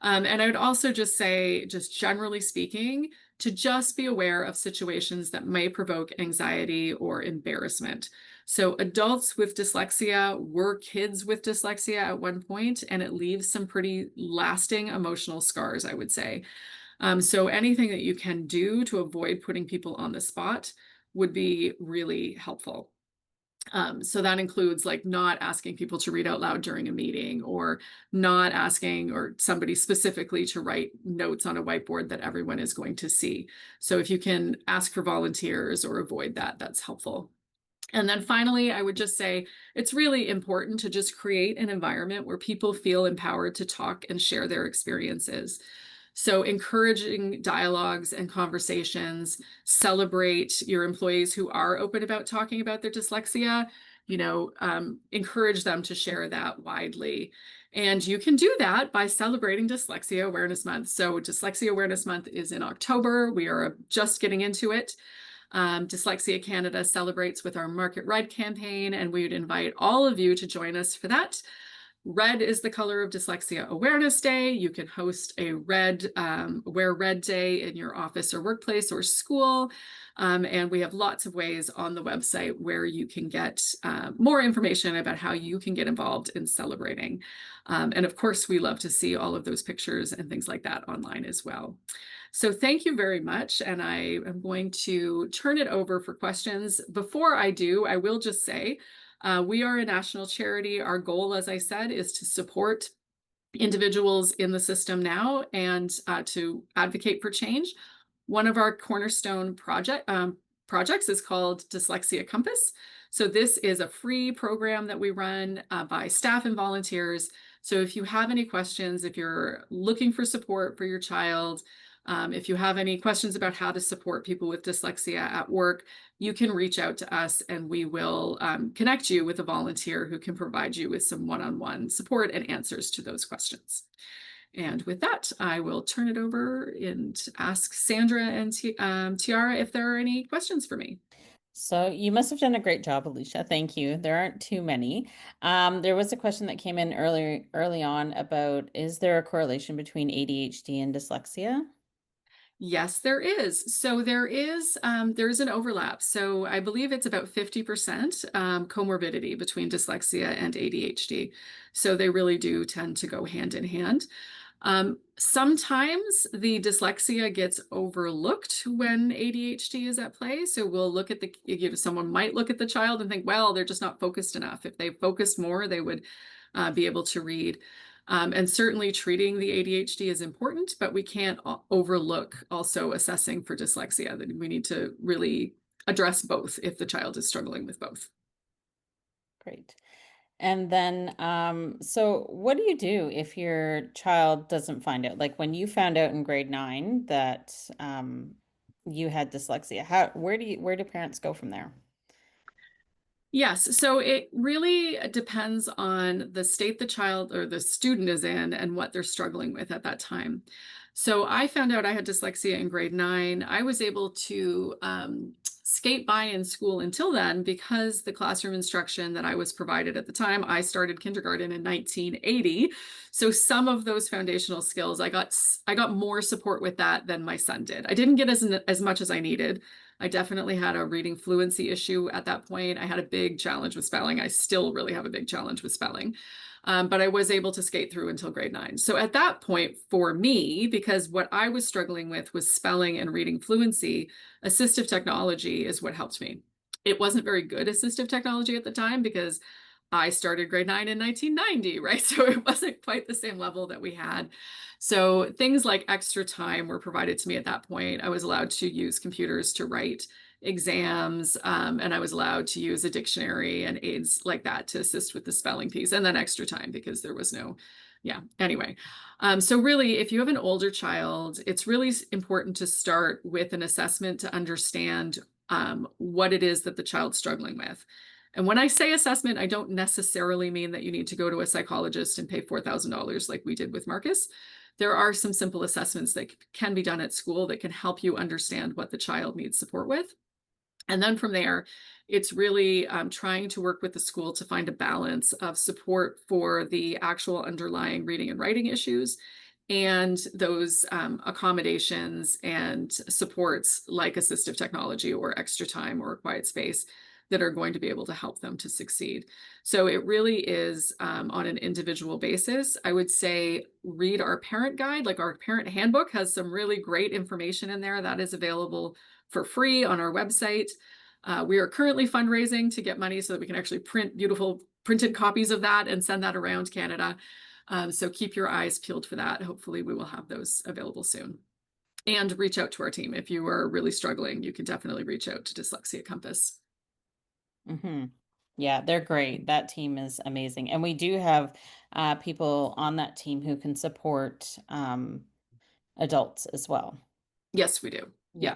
And I would also just say, just generally speaking, to just be aware of situations that may provoke anxiety or embarrassment. So adults with dyslexia were kids with dyslexia at one point, and it leaves some pretty lasting emotional scars, I would say. So anything that you can do to avoid putting people on the spot would be really helpful. So that includes like not asking people to read out loud during a meeting, or not asking or somebody specifically to write notes on a whiteboard that everyone is going to see. So if you can ask for volunteers or avoid that, that's helpful. And then finally, I would just say it's really important to just create an environment where people feel empowered to talk and share their experiences. So encouraging dialogues and conversations, celebrate your employees who are open about talking about their dyslexia, encourage them to share that widely. And you can do that by celebrating Dyslexia Awareness Month. So Dyslexia Awareness Month is in October. We are just getting into it. Dyslexia Canada celebrates with our Market Red campaign, and we would invite all of you to join us for that. Red is the color of Dyslexia Awareness Day. You can host a Wear Red Day in your office or workplace or school. And we have lots of ways on the website where you can get more information about how you can get involved in celebrating. And of course, we love to see all of those pictures and things like that online as well. So thank you very much. And I am going to turn it over for questions. Before I do, I will just say, we are a national charity. Our goal, as I said, is to support individuals in the system now and to advocate for change. One of our cornerstone projects is called Dyslexia Compass. So this is a free program that we run by staff and volunteers. So if you have any questions, if you're looking for support for your child, if you have any questions about how to support people with dyslexia at work, you can reach out to us and we will connect you with a volunteer who can provide you with some one-on-one support and answers to those questions. And with that, I will turn it over and ask Sandra and Tiara if there are any questions for me. So you must have done a great job, Alicia. Thank you. There aren't too many. There was a question that came in early on about, is there a correlation between ADHD and dyslexia? Yes, there is. So there's an overlap. So I believe it's about 50% comorbidity between dyslexia and ADHD. So they really do tend to go hand in hand. Sometimes the dyslexia gets overlooked when ADHD is at play. So we'll look at someone might look at the child and think, well, they're just not focused enough. If they focused more, they would be able to read. And certainly treating the ADHD is important, but we can't overlook also assessing for dyslexia. That we need to really address both if the child is struggling with both. Great. And then, so what do you do if your child doesn't find out? Like when you found out in grade 9 that you had dyslexia, where do parents go from there? Yes, so it really depends on the state the child or the student is in and what they're struggling with at that time. So I found out I had dyslexia in grade 9. I was able to skate by in school until then because the classroom instruction that I was provided at the time, I started kindergarten in 1980. So some of those foundational skills, I got more support with that than my son did. I didn't get as much as I needed. I definitely had a reading fluency issue at that point. I had a big challenge with spelling. I still really have a big challenge with spelling. But I was able to skate through until grade 9. So at that point for me, because what I was struggling with was spelling and reading fluency, assistive technology is what helped me. It wasn't very good assistive technology at the time because I started grade 9 in 1990, right? So it wasn't quite the same level that we had. So things like extra time were provided to me at that point. I was allowed to use computers to write exams, and I was allowed to use a dictionary and aids like that to assist with the spelling piece, and then extra time because there was no, yeah, anyway. So really, if you have an older child, it's really important to start with an assessment to understand what it is that the child's struggling with. And when I say assessment, I don't necessarily mean that you need to go to a psychologist and pay $4,000 like we did with Marcus. There are some simple assessments that can be done at school that can help you understand what the child needs support with. And then from there, it's really trying to work with the school to find a balance of support for the actual underlying reading and writing issues and those accommodations and supports like assistive technology or extra time or a quiet space that are going to be able to help them to succeed. So it really is on an individual basis. I would say read our parent guide, like our parent handbook has some really great information in there that is available for free on our website. We are currently fundraising to get money so that we can actually print beautiful printed copies of that and send that around Canada. So keep your eyes peeled for that. Hopefully we will have those available soon. And reach out to our team. If you are really struggling, you can definitely reach out to Dyslexia Compass. Mm-hmm. Yeah, they're great. That team is amazing. And we do have people on that team who can support adults as well. Yes, we do. Yeah.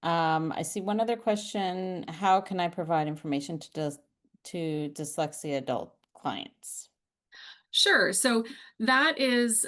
I see one other question. How can I provide information to dyslexia adult clients? Sure. So that is,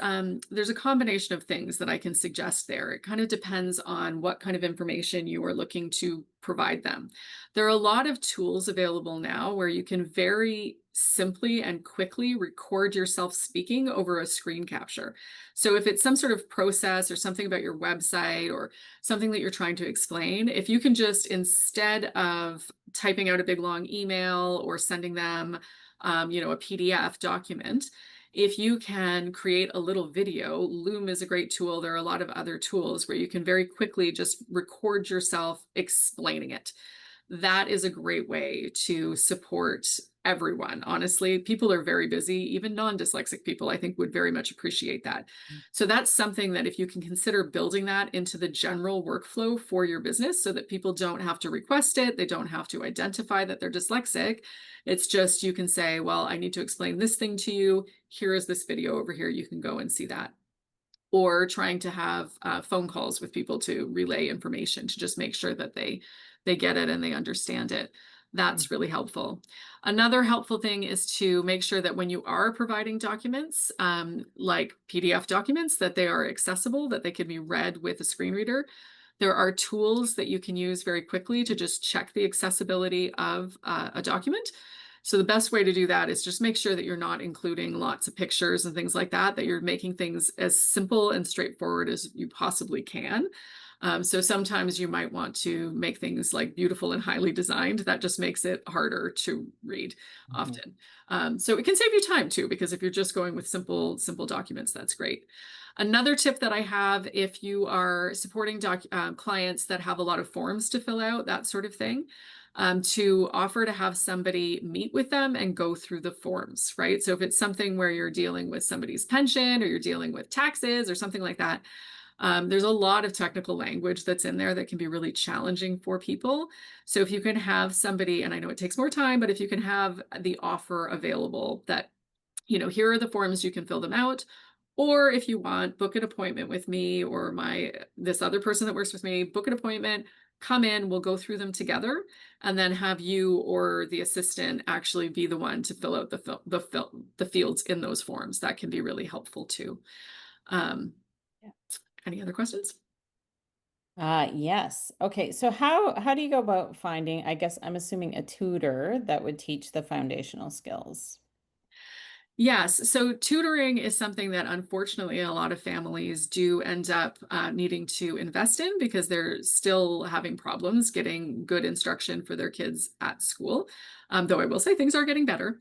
there's a combination of things that I can suggest there. It kind of depends on what kind of information you are looking to provide them. There are a lot of tools available now where you can very simply and quickly record yourself speaking over a screen capture. So if it's some sort of process or something about your website or something that you're trying to explain, if you can just, instead of typing out a big long email or sending them a PDF document, if you can create a little video, Loom is a great tool. There are a lot of other tools where you can very quickly just record yourself explaining it. That is a great way to support everyone. Honestly, people are very busy. Even non-dyslexic people, I think, would very much appreciate that. So that's something that if you can consider building that into the general workflow for your business so that people don't have to request it, they don't have to identify that they're dyslexic. It's just you can say, well, I need to explain this thing to you. Here is this video over here. You can go and see that. Or trying to have phone calls with people to relay information to just make sure that they get it and they understand it. That's really helpful. Another helpful thing is to make sure that when you are providing documents, like PDF documents, that they are accessible, that they can be read with a screen reader. There are tools that you can use very quickly to just check the accessibility of a document. So the best way to do that is just make sure that you're not including lots of pictures and things like that, that you're making things as simple and straightforward as you possibly can. So sometimes you might want to make things like beautiful and highly designed. That just makes it harder to read often. So it can save you time too, because if you're just going with simple documents, that's great. Another tip that I have, if you are supporting clients that have a lot of forms to fill out, that sort of thing, to offer to have somebody meet with them and go through the forms, right? So if it's something where you're dealing with somebody's pension or you're dealing with taxes or something like that, there's a lot of technical language that's in there that can be really challenging for people. So if you can have somebody, and I know it takes more time, but if you can have the offer available that, here are the forms, you can fill them out. Or if you want, book an appointment with me or this other person that works with me, book an appointment, come in, we'll go through them together, and then have you or the assistant actually be the one to fill out the fields in those forms. That can be really helpful too. Any other questions? Yes. Okay. So how do you go about finding, I guess I'm assuming, a tutor that would teach the foundational skills? Yes. So tutoring is something that unfortunately a lot of families do end up needing to invest in because they're still having problems getting good instruction for their kids at school. Though I will say things are getting better.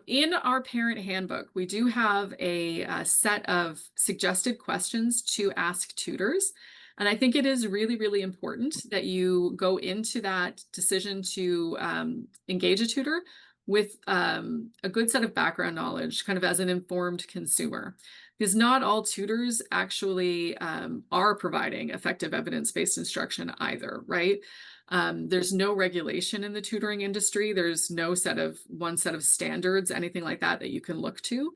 In our parent handbook, we do have a set of suggested questions to ask tutors. And I think it is really, really important that you go into that decision to engage a tutor with a good set of background knowledge, kind of as an informed consumer. because not all tutors actually are providing effective evidence-based instruction either, right? There's no regulation in the tutoring industry. There's no one set of standards, anything like that that you can look to.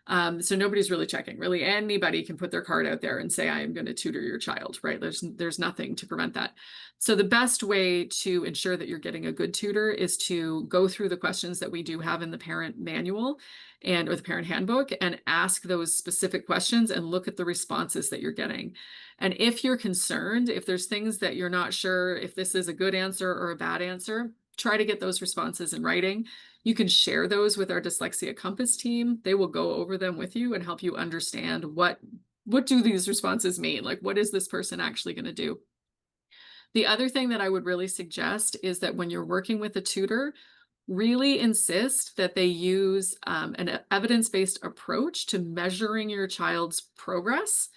So nobody's really checking. Really, anybody can put their card out there and say, I am going to tutor your child, right? There's nothing to prevent that. So the best way to ensure that you're getting a good tutor is to go through the questions that we do have in the parent manual or the parent handbook and ask those specific questions and look at the responses that you're getting. And if you're concerned, if there's things that you're not sure if this is a good answer or a bad answer, try to get those responses in writing. You can share those with our Dyslexia Compass team. They will go over them with you and help you understand what do these responses mean? Like, what is this person actually going to do? The other thing that I would really suggest is that when you're working with a tutor, really insist that they use an evidence-based approach to measuring your child's progress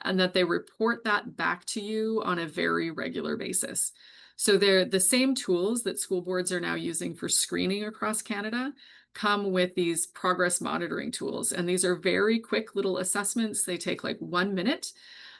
and that they report that back to you on a very regular basis. So they're the same tools that school boards are now using for screening across Canada come with these progress monitoring tools. And these are very quick little assessments. They take like 1 minute.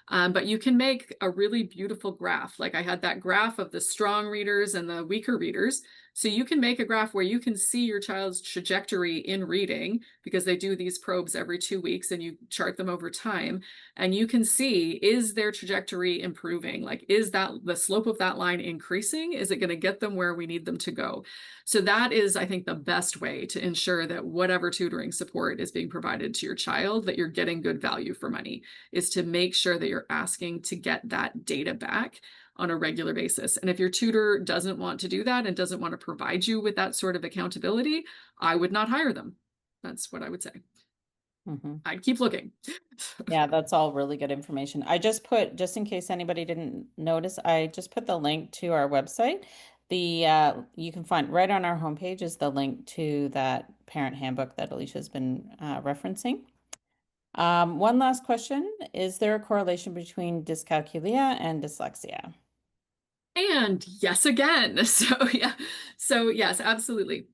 But you can make a really beautiful graph. Like I had that graph of the strong readers and the weaker readers. So you can make a graph where you can see your child's trajectory in reading because they do these probes every 2 weeks and you chart them over time. And you can see, is their trajectory improving? Like, is that the slope of that line increasing? Is it going to get them where we need them to go? So that is, I think, the best way to ensure that whatever tutoring support is being provided to your child, that you're getting good value for money, is to make sure that you're asking to get that data back on a regular basis. And if your tutor doesn't want to do that and doesn't want to provide you with that sort of accountability, I would not hire them. That's what I would say. I'd keep looking. Yeah, that's all really good information. I just put, just in case anybody didn't notice, I just put the link to our website. You can find right on our homepage is the link to that parent handbook that Alicia's been referencing. One last question. Is there a correlation between dyscalculia and dyslexia? And yes, again. So yes, absolutely.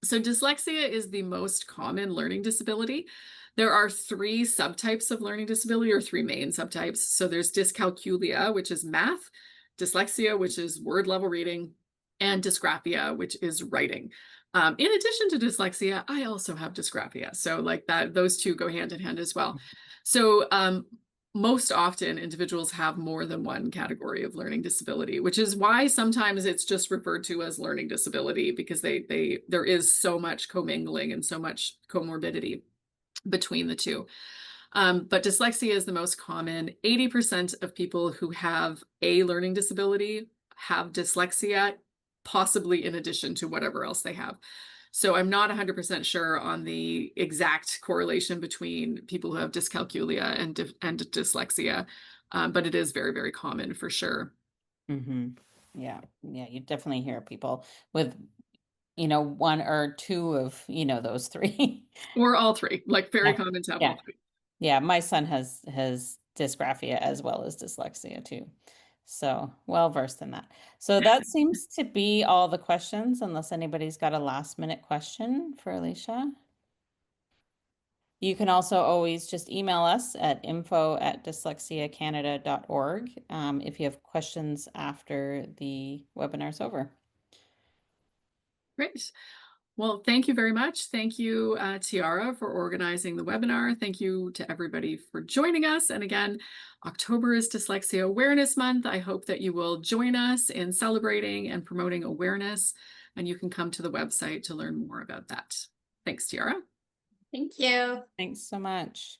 So dyslexia is the most common learning disability. There are 3 subtypes of learning disability, or 3 main subtypes. So there's dyscalculia, which is math, dyslexia, which is word level reading, and dysgraphia, which is writing. In addition to dyslexia, I also have dysgraphia. So like that, those 2 go hand in hand as well. So most often individuals have more than one category of learning disability, which is why sometimes it's just referred to as learning disability, because there is so much commingling and so much comorbidity between the 2. But dyslexia is the most common. 80% of people who have a learning disability have dyslexia, possibly in addition to whatever else they have. So I'm not 100% sure on the exact correlation between people who have dyscalculia and dyslexia, but it is very, very common for sure. Yeah, you definitely hear people with, 1 or 2 of, those 3. Or all 3, like very common to have all 3. Yeah, my son has dysgraphia as well as dyslexia too. So well versed in that. So that seems to be all the questions, unless anybody's got a last minute question for Alicia. You can also always just email us at info@dyslexiacanada.org if you have questions after the webinar's over. Great. Well, thank you very much. Thank you, Tiara, for organizing the webinar. Thank you to everybody for joining us. And again, October is Dyslexia Awareness Month. I hope that you will join us in celebrating and promoting awareness, and you can come to the website to learn more about that. Thanks, Tiara. Thank you. Thanks so much.